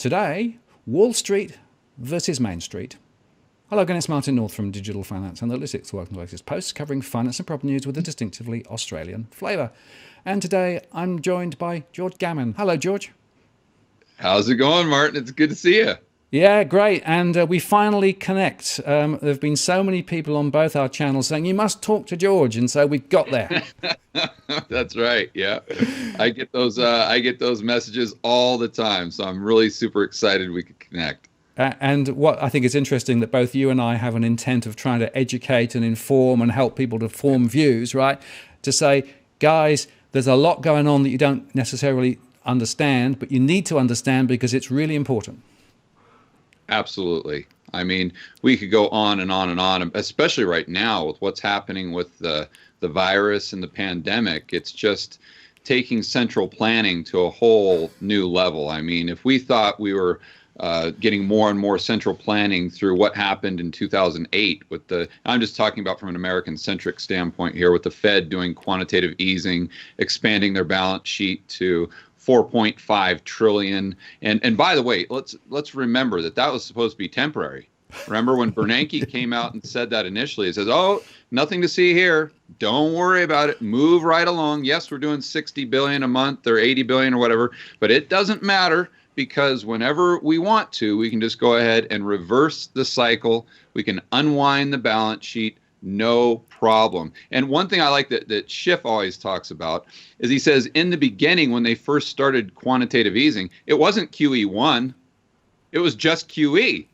Today, Wall Street versus Main Street. Hello again, it's Martin North from Digital Finance Analytics. Welcome to the latest posts covering finance and property news with a distinctively Australian flavour. And today I'm joined by George Gammon. Hello, George. How's it going, Martin? It's good to see you. Yeah, great. And we finally connect. There have been so many people on both our channels saying, you must talk to George. And so we've got there. That's right. Yeah. I get those messages all the time. So I'm really super excited we could connect. And what I think is interesting that both you and I have an intent of trying to educate and inform and help people to form views, right? To say, guys, there's a lot going on that you don't necessarily understand, but you need to understand because it's really important. Absolutely. I mean, we could go on and on and on, especially right now with what's happening with the virus and the pandemic. It's just taking central planning to a whole new level. I mean, if we thought we were getting more and more central planning through what happened in 2008 with I'm just talking about from an American-centric standpoint here, with the Fed doing quantitative easing, expanding their balance sheet to 4.5 trillion. And by the way, let's remember that was supposed to be temporary. Remember when Bernanke came out and said that initially? He says, oh, nothing to see here. Don't worry about it. Move right along. Yes, we're doing 60 billion a month or 80 billion or whatever, but it doesn't matter because whenever we want to, we can just go ahead and reverse the cycle. We can unwind the balance sheet. No problem. And one thing I like that Schiff always talks about is he says in the beginning when they first started quantitative easing, it wasn't QE1, it was just QE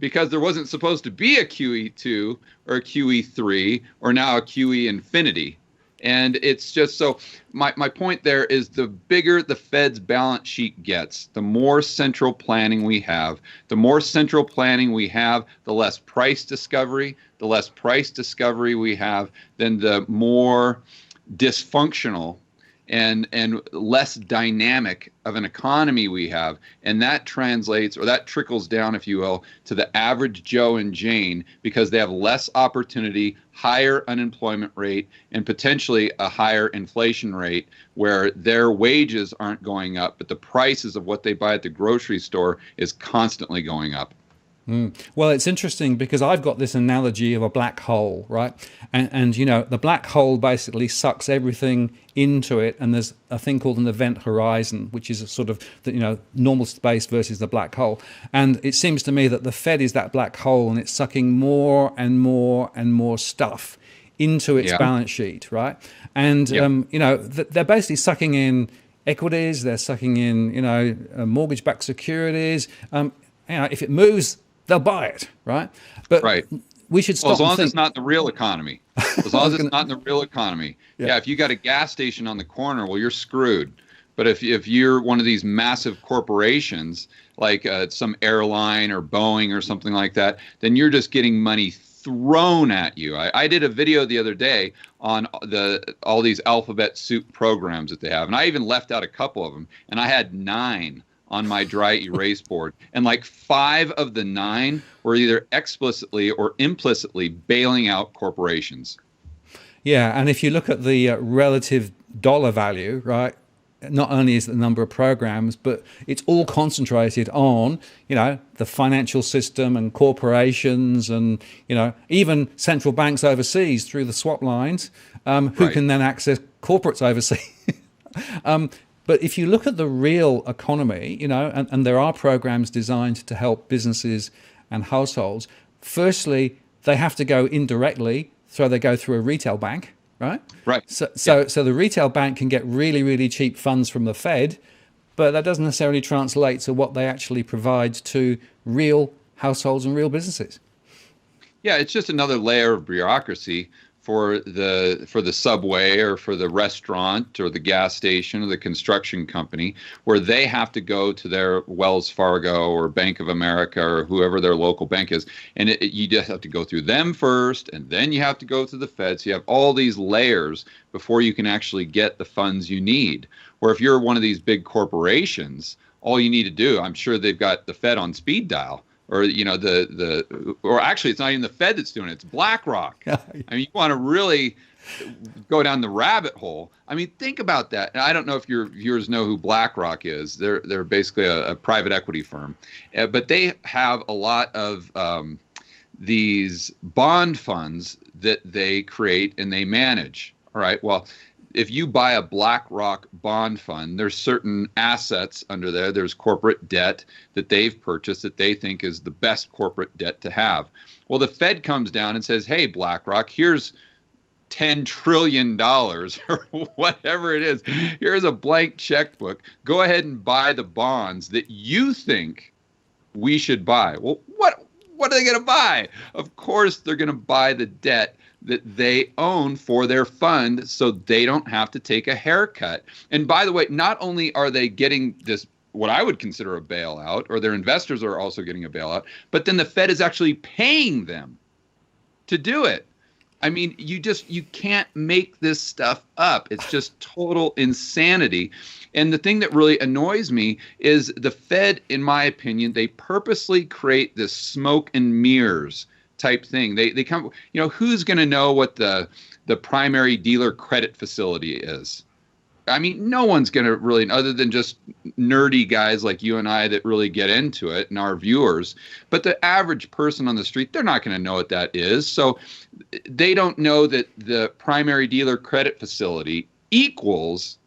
because there wasn't supposed to be a QE2 or a QE3 or now a QE infinity. And it's just so my point there is the bigger the Fed's balance sheet gets, the more central planning we have. The more central planning we have, the less price discovery. The less price discovery we have, then the more dysfunctional and less dynamic of an economy we have. And that translates, or that trickles down, if you will, to the average Joe and Jane because they have less opportunity, higher unemployment rate, and potentially a higher inflation rate where their wages aren't going up, but the prices of what they buy at the grocery store is constantly going up. Well, it's interesting because I've got this analogy of a black hole, right? And you know, the black hole basically sucks everything into it, and there's a thing called an event horizon, which is a sort of normal space versus the black hole. And it seems to me that the Fed is that black hole, and it's sucking more and more and more stuff into its balance sheet, right? And they're basically sucking in equities, they're sucking in mortgage-backed securities. If it moves, they'll buy it, right? But we should stop. Well, as long as it's not the real economy. As long as it's not in the real economy. Yeah, if you got a gas station on the corner, well, you're screwed. But if you're one of these massive corporations, like some airline or Boeing or something like that, then you're just getting money thrown at you. I did a video the other day on all these alphabet soup programs that they have, and I even left out a couple of them, and I had 9 on my dry erase board. And like 5 of the 9 were either explicitly or implicitly bailing out corporations. Yeah, and if you look at the relative dollar value, right, not only is the number of programs, but it's all concentrated on, the financial system and corporations and, even central banks overseas through the swap lines, who can then access corporates overseas. But if you look at the real economy, and there are programs designed to help businesses and households, firstly, they have to go indirectly, so they go through a retail bank, right? Right. So the retail bank can get really, really cheap funds from the Fed, but that doesn't necessarily translate to what they actually provide to real households and real businesses. Yeah, it's just another layer of bureaucracy for the subway or for the restaurant or the gas station or the construction company, where they have to go to their Wells Fargo or Bank of America or whoever their local bank is, and you just have to go through them first, and then you have to go to the Fed. So you have all these layers before you can actually get the funds you need. Where if you're one of these big corporations, all you need to do, I'm sure they've got the Fed on speed dial, or or actually it's not even the Fed that's doing it, it's BlackRock. I mean, you want to really go down the rabbit hole. I mean, think about that. And I don't know if your viewers know who BlackRock is. They're basically a private equity firm, but they have a lot of these bond funds that they create and they manage. All right. Well, if you buy a BlackRock bond fund, there's certain assets under there. There's corporate debt that they've purchased that they think is the best corporate debt to have. Well, the Fed comes down and says, hey, BlackRock, here's $10 trillion or whatever it is. Here's a blank checkbook. Go ahead and buy the bonds that you think we should buy. Well, what are they going to buy? Of course, they're going to buy the debt that they own for their fund so they don't have to take a haircut. And by the way, not only are they getting this, what I would consider a bailout, or their investors are also getting a bailout, but then the Fed is actually paying them to do it. I mean, you can't make this stuff up. It's just total insanity. And the thing that really annoys me is the Fed, in my opinion, they purposely create this smoke and mirrors type thing. They come, who's going to know what the primary dealer credit facility is? I mean, no one's going to really, other than just nerdy guys like you and I that really get into it and our viewers. But the average person on the street, they're not going to know what that is. So they don't know that the primary dealer credit facility equals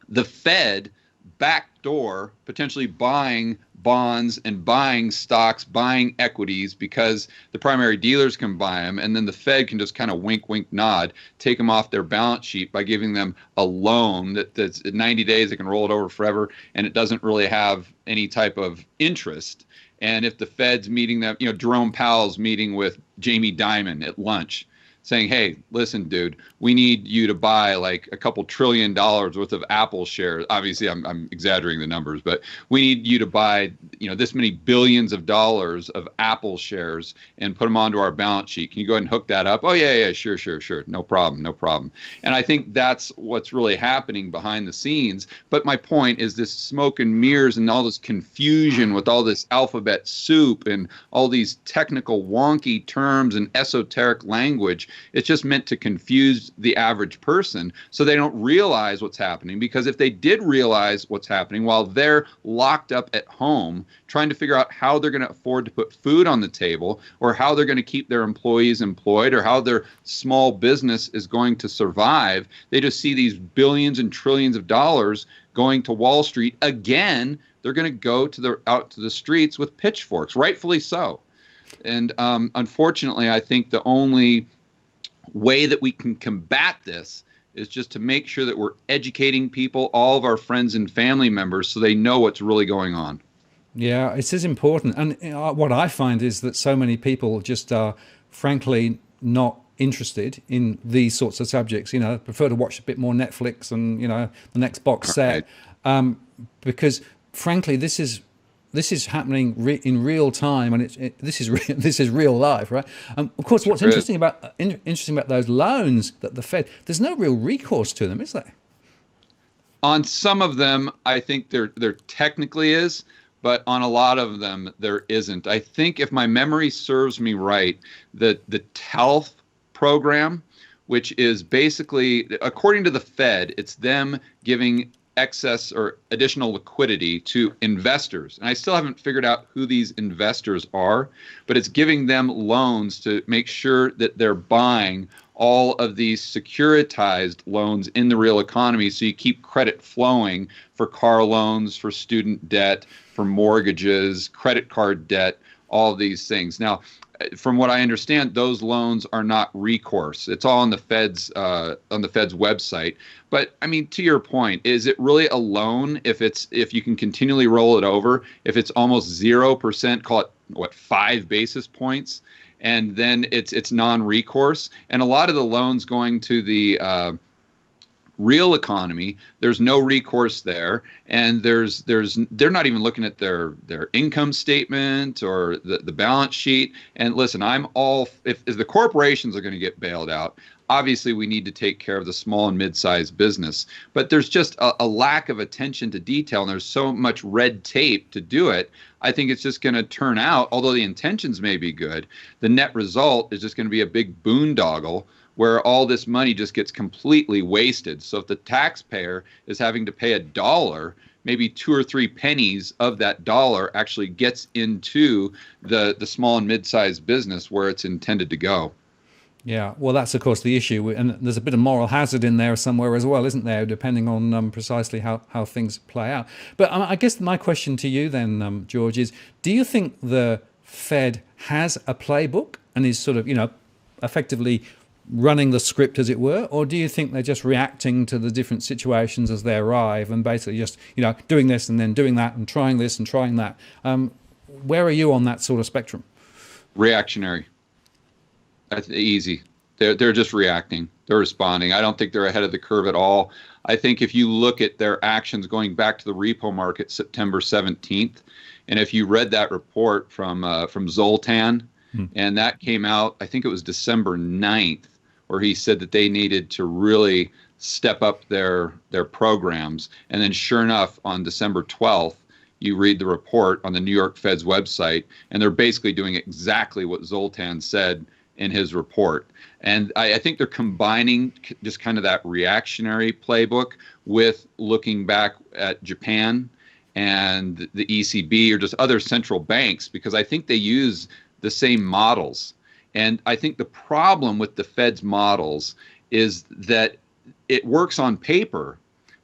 the Fed backdoor potentially buying bonds and buying stocks, buying equities, because the primary dealers can buy them, and then the Fed can just kind of wink, wink, nod, take them off their balance sheet by giving them a loan that's in 90 days, they can roll it over forever, and it doesn't really have any type of interest. And if the Fed's meeting them, Jerome Powell's meeting with Jamie Dimon at lunch, saying, hey, listen, dude, we need you to buy like a couple $1 trillion worth of Apple shares. Obviously, I'm exaggerating the numbers, but we need you to buy, this many billions of dollars of Apple shares and put them onto our balance sheet. Can you go ahead and hook that up? Oh, yeah, sure. No problem. And I think that's what's really happening behind the scenes. But my point is this smoke and mirrors and all this confusion with all this alphabet soup and all these technical wonky terms and esoteric language. It's just meant to confuse the average person so they don't realize what's happening. Because if they did realize what's happening while they're locked up at home trying to figure out how they're going to afford to put food on the table, or how they're going to keep their employees employed, or how their small business is going to survive, they just see these billions and trillions of dollars going to Wall Street again. They're going to go out to the streets with pitchforks, rightfully so. And unfortunately, I think the only way that we can combat this is just to make sure that we're educating people, all of our friends and family members, so they know what's really going on. Yeah, it is important. And what I find is that so many people just are frankly not interested in these sorts of subjects. Prefer to watch a bit more Netflix and, the next box set. Right. Because frankly, this is happening in real time, and this is real life, right? Of course, what's interesting about those loans that the Fed, there's no real recourse to them, is there? On some of them, I think there technically is, but on a lot of them there isn't. I think, if my memory serves me right, the TALF program, which is basically, according to the Fed, it's them giving excess or additional liquidity to investors. And I still haven't figured out who these investors are, but it's giving them loans to make sure that they're buying all of these securitized loans in the real economy, so you keep credit flowing for car loans, for student debt, for mortgages, credit card debt, all of these things. Now, from what I understand, those loans are not recourse. It's all on the Fed's website. But I mean, to your point, is it really a loan if you can continually roll it over? If it's almost 0%, call it 5 basis points, and then it's non-recourse. And a lot of the loans going to the real economy, there's no recourse there, and they're not even looking at their income statement or the balance sheet. And listen, I'm all, if the corporations are going to get bailed out, obviously we need to take care of the small and mid-sized business, but there's just a lack of attention to detail, and there's so much red tape to do it. I think it's just going to turn out, although the intentions may be good, the net result is just going to be a big boondoggle where all this money just gets completely wasted. So if the taxpayer is having to pay $1, maybe 2 or 3 pennies of that dollar actually gets into the small and mid-sized business where it's intended to go. Yeah, well, that's of course the issue, and there's a bit of moral hazard in there somewhere as well, isn't there? Depending on precisely how things play out. But I guess my question to you then, George, is: do you think the Fed has a playbook and is sort of, effectively running the script, as it were, or do you think they're just reacting to the different situations as they arrive and basically just, doing this and then doing that and trying this and trying that? Where are you on that sort of spectrum? Reactionary. That's easy. They're just reacting. They're responding. I don't think they're ahead of the curve at all. I think if you look at their actions going back to the repo market September 17th, and if you read that report from Zoltan, and that came out, I think it was December 9th, where he said that they needed to really step up their programs. And then sure enough, on December 12th, you read the report on the New York Fed's website, and they're basically doing exactly what Zoltan said in his report. And I think they're combining just kind of that reactionary playbook with looking back at Japan and the ECB or just other central banks, because I think they use the same models. And I think the problem with the Fed's models is that it works on paper,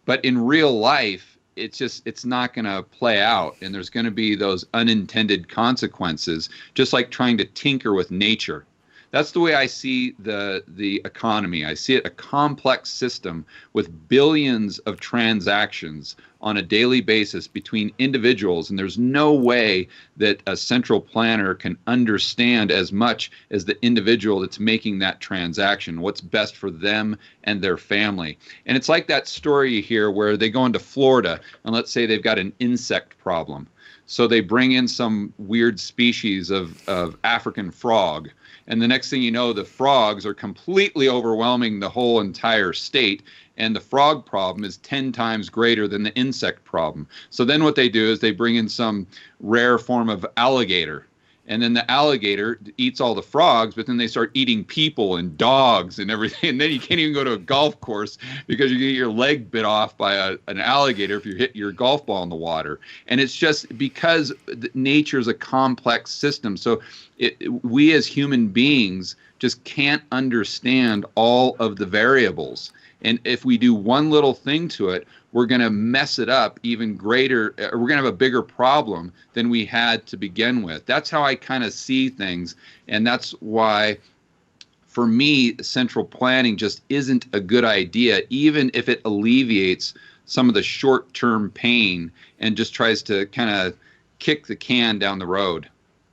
but in real life, it's not going to play out. And there's going to be those unintended consequences, just like trying to tinker with nature. That's the way I see the economy. I see it a complex system with billions of transactions on a daily basis between individuals, and there's no way that a central planner can understand as much as the individual that's making that transaction, what's best for them and their family. And it's like that story here where they go into Florida, and let's say they've got an insect problem. So they bring in some weird species of African frog. And the next thing you know, the frogs are completely overwhelming the whole entire state. And the frog problem is 10 times greater than the insect problem. So then what they do is they bring in some rare form of alligator. And then the alligator eats all the frogs, but then they start eating people and dogs and everything. And then you can't even go to a golf course because you get your leg bit off by an alligator if you hit your golf ball in the water. And it's just because nature is a complex system. So we as human beings just can't understand all of the variables. And if we do one little thing to it, we're going to mess it up even greater. We're going to have a bigger problem than we had to begin with. That's how I kind of see things. And that's why, for me, central planning just isn't a good idea, even if it alleviates some of the short-term pain and just tries to kind of kick the can down the road.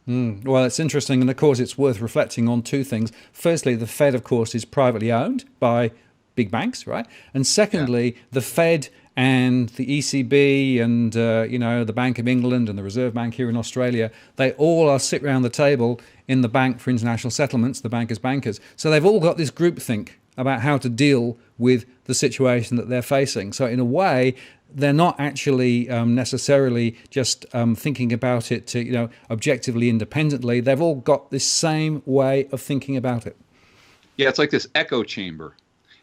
Well, it's interesting. And of course, it's worth reflecting on two things. Firstly, the Fed, of course, is privately owned by big banks, right? And secondly, the Fed and the ECB and the Bank of England and the Reserve Bank here in Australia, they all sit around the table in the Bank for International Settlements, the bankers' bankers. So they've all got this groupthink about how to deal with the situation that they're facing. So in a way, they're not actually necessarily just thinking about it to, objectively, independently. They've all got this same way of thinking about it. Yeah, it's like this echo chamber.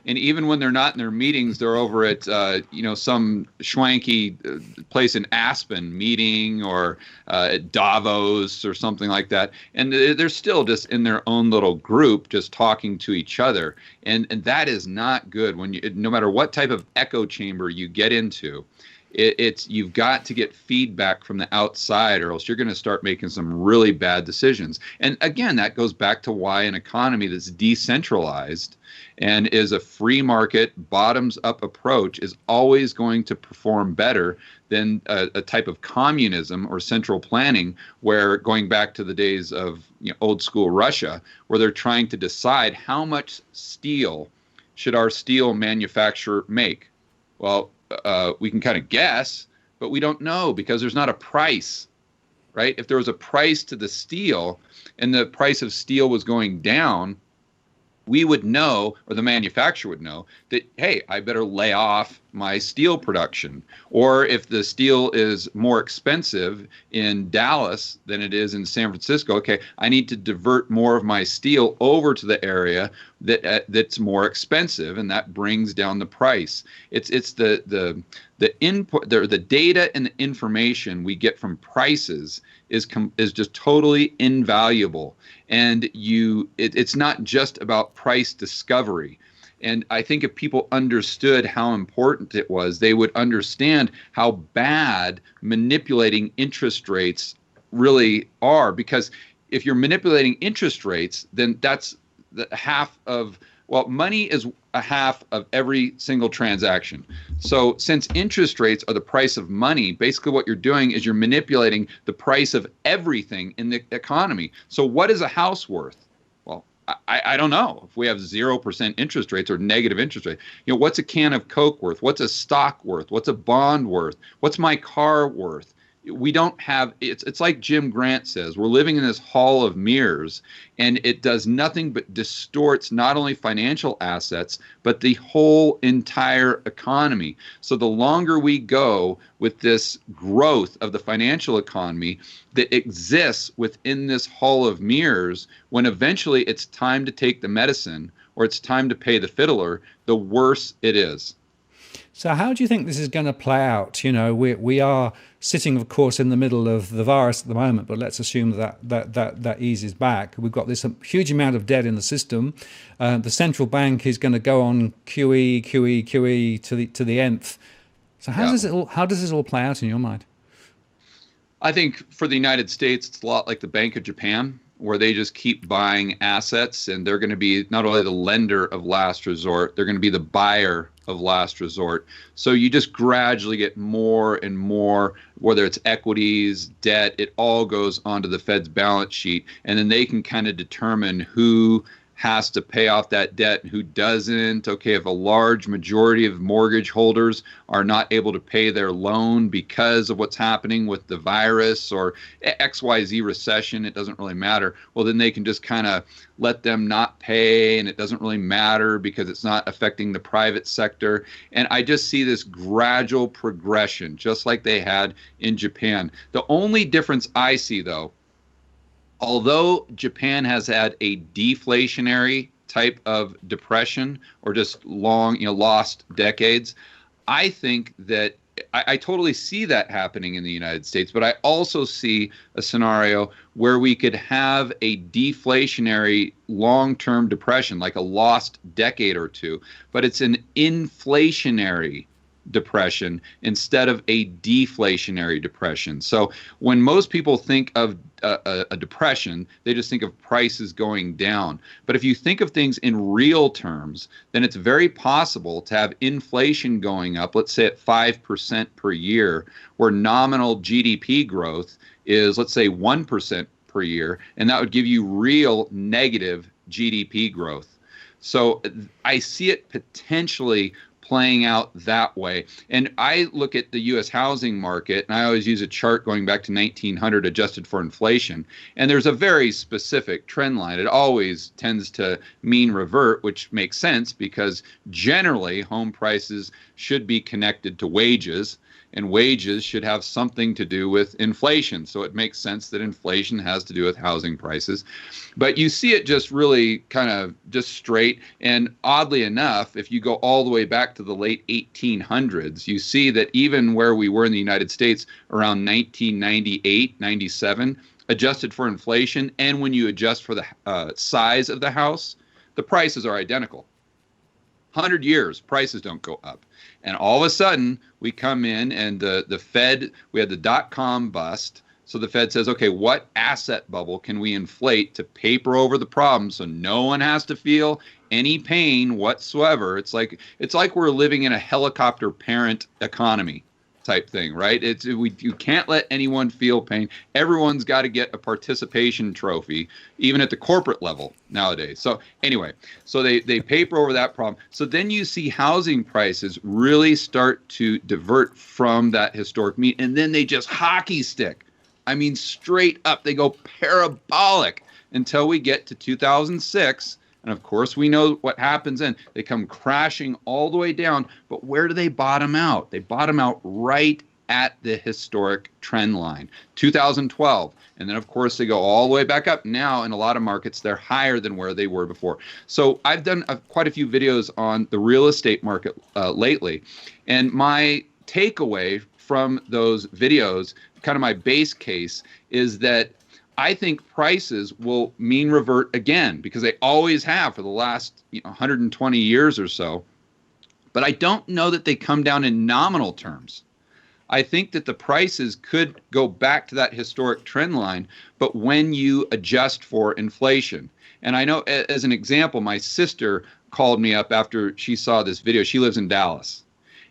And even when they're not in their meetings, they're over at, some schwanky place in Aspen meeting or at Davos or something like that. And they're still just in their own little group, just talking to each other. And that is not good when no matter what type of echo chamber you get into. You've got to get feedback from the outside, or else you're going to start making some really bad decisions. And again, that goes back to why an economy that's decentralized and is a free market, bottoms up approach is always going to perform better than a type of communism or central planning, where going back to the days of old school Russia, where they're trying to decide how much steel should our steel manufacturer make. Well, we can kind of guess, but we don't know because there's not a price, right? If there was a price to the steel and the price of steel was going down, we would know, or the manufacturer would know, that, hey, I better lay off my steel production. Or if the steel is more expensive in Dallas than it is in San Francisco, okay, I need to divert more of my steel over to the area that's more expensive, and that brings down the price. It's the input, the data and the information we get from prices is just totally invaluable. And it's not just about price discovery. And I think if people understood how important it was, they would understand how bad manipulating interest rates really are. Because if you're manipulating interest rates, then that's the half of, well, money is a half of every single transaction. So since interest rates are the price of money, basically what you're doing is you're manipulating the price of everything in the economy. So what is a house worth? Well, I don't know. If we have 0% interest rates or negative interest rates, what's a can of Coke worth? What's a stock worth? What's a bond worth? What's my car worth? We don't have, it's like Jim Grant says, we're living in this hall of mirrors, and it does nothing but distorts not only financial assets, but the whole entire economy. So the longer we go with this growth of the financial economy that exists within this hall of mirrors, when eventually it's time to take the medicine or it's time to pay the fiddler, the worse it is. So how do you think this is going to play out? We are sitting, of course, in the middle of the virus at the moment, but let's assume that eases back. We've got this huge amount of debt in the system. The central bank is going to go on QE to the nth. So how does this all play out in your mind? I think for the United States, it's a lot like the Bank of Japan, where they just keep buying assets, and they're going to be not only the lender of last resort, they're going to be the buyer of last resort. So you just gradually get more and more, whether it's equities, debt, it all goes onto the Fed's balance sheet, and then they can kind of determine who has to pay off that debt and who doesn't. Okay, if a large majority of mortgage holders are not able to pay their loan because of what's happening with the virus or XYZ recession, it doesn't really matter. Well, then they can just kind of let them not pay, and it doesn't really matter because it's not affecting the private sector. And I just see this gradual progression, just like they had in Japan. The only difference I see, though, although Japan has had a deflationary type of depression or just long, lost decades, I think that I totally see that happening in the United States, but I also see a scenario where we could have a deflationary long-term depression, like a lost decade or two, but it's an inflationary depression instead of a deflationary depression. So when most people think of a depression, they just think of prices going down. But if you think of things in real terms, then it's very possible to have inflation going up, let's say at 5% per year, where nominal GDP growth is, let's say, 1% per year, and that would give you real negative GDP growth. So I see it potentially playing out that way. And I look at the U.S. housing market, and I always use a chart going back to 1900 adjusted for inflation. And there's a very specific trend line. It always tends to mean revert, which makes sense because generally home prices should be connected to wages, and wages should have something to do with inflation. So it makes sense that inflation has to do with housing prices. But you see it just really kind of just straight. And oddly enough, if you go all the way back to the late 1800s, you see that even where we were in the United States around 1998, 97, adjusted for inflation, and when you adjust for the size of the house, the prices are identical. 100 years, prices don't go up. And all of a sudden, we come in and the Fed, we had the dot-com bust. So the Fed says, okay, what asset bubble can we inflate to paper over the problem so no one has to feel any pain whatsoever? It's like we're living in a helicopter parent economy type thing, right? You can't let anyone feel pain. Everyone's got to get a participation trophy, even at the corporate level nowadays. So anyway, so they paper over that problem. So then you see housing prices really start to divert from that historic mean, and then they just hockey stick. I mean, straight up, they go parabolic until we get to 2006. And of course, we know what happens then. They come crashing all the way down. But where do they bottom out? They bottom out right at the historic trend line, 2012. And then, of course, they go all the way back up. Now, in a lot of markets, they're higher than where they were before. So I've done quite a few videos on the real estate market lately. And my takeaway from those videos, kind of my base case, is that I think prices will mean revert again, because they always have for the last 120 years or so. But I don't know that they come down in nominal terms. I think that the prices could go back to that historic trend line, but when you adjust for inflation. And I know, as an example, my sister called me up after she saw this video. She lives in Dallas.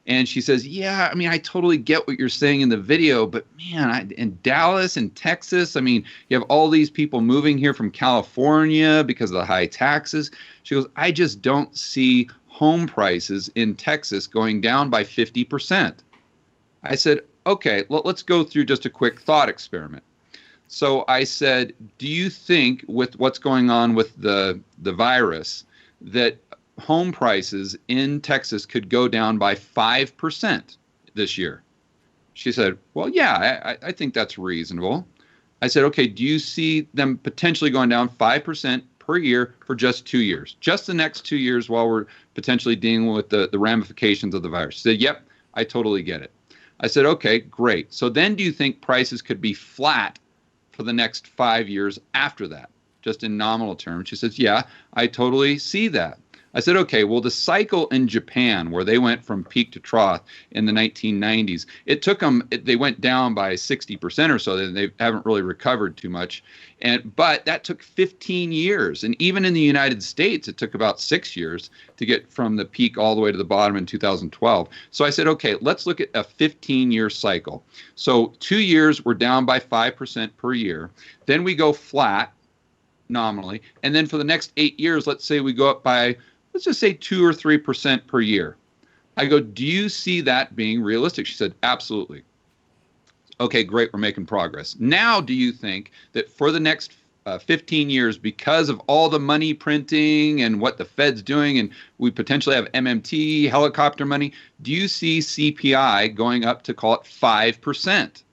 And she says, yeah, I mean, I totally get what you're saying in the video, but man, in Dallas and Texas, I mean, you have all these people moving here from California because of the high taxes. She goes, I just don't see home prices in Texas going down by 50%. I said, okay, let's go through just a quick thought experiment. So I said, do you think with what's going on with the virus that home prices in Texas could go down by 5% this year? She said, well, yeah, I think that's reasonable. I said, okay, do you see them potentially going down 5% per year for just 2 years, just the next 2 years while we're potentially dealing with the ramifications of the virus? She said, yep, I totally get it. I said, okay, great. So then do you think prices could be flat for the next 5 years after that, just in nominal terms? She says, yeah, I totally see that. I said, okay, well, the cycle in Japan, where they went from peak to trough in the 1990s, it took them, they went down by 60% or so. They haven't really recovered too much. But that took 15 years. And even in the United States, it took about 6 years to get from the peak all the way to the bottom in 2012. So I said, okay, let's look at a 15-year cycle. So 2 years, we're down by 5% per year. Then we go flat nominally. And then for the next 8 years, let's say we go up by, let's just say 2 or 3% per year. I go, do you see that being realistic? She said, absolutely. Okay, great, we're making progress. Now, do you think that for the next 15 years, because of all the money printing and what the Fed's doing, and we potentially have MMT, helicopter money, do you see CPI going up to, call it, 5%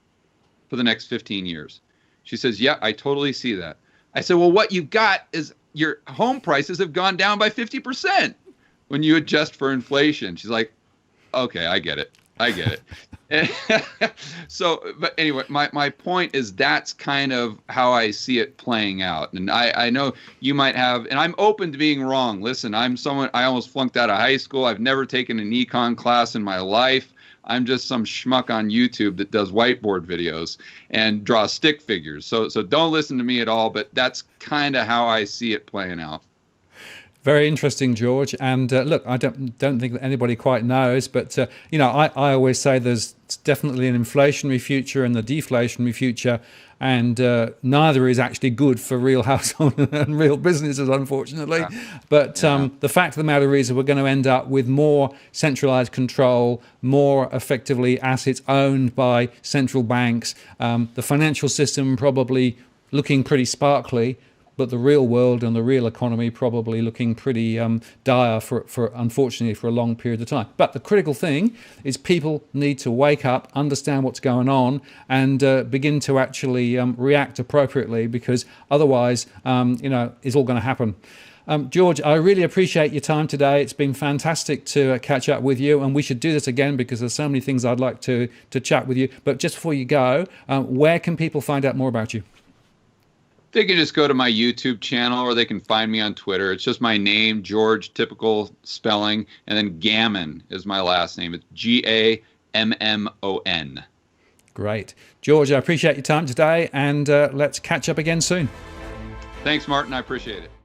for the next 15 years? She says, yeah, I totally see that. I said, well, what you've got is your home prices have gone down by 50% when you adjust for inflation. She's like, okay, I get it. I get it. So, but anyway, my point is that's kind of how I see it playing out. And I know you might have, and I'm open to being wrong. Listen, I'm someone, I almost flunked out of high school. I've never taken an econ class in my life. I'm just some schmuck on YouTube that does whiteboard videos and draws stick figures. So don't listen to me at all, but that's kind of how I see it playing out. Very interesting, George. And look, I don't think that anybody quite knows, but I always say there's definitely an inflationary future and the deflationary future, and neither is actually good for real household and real businesses, unfortunately. Yeah. But the fact of the matter is that we're going to end up with more centralized control, more effectively assets owned by central banks, the financial system probably looking pretty sparkly, but the real world and the real economy probably looking pretty dire for unfortunately for a long period of time. But the critical thing is people need to wake up, understand what's going on, and begin to actually react appropriately, because otherwise, it's all going to happen. George, I really appreciate your time today. It's been fantastic to catch up with you, and we should do this again because there's so many things I'd like to chat with you. But just before you go, where can people find out more about you? They can just go to my YouTube channel, or they can find me on Twitter. It's just my name, George, typical spelling, and then Gammon is my last name. It's Gammon. Great. George, I appreciate your time today, and let's catch up again soon. Thanks, Martin. I appreciate it.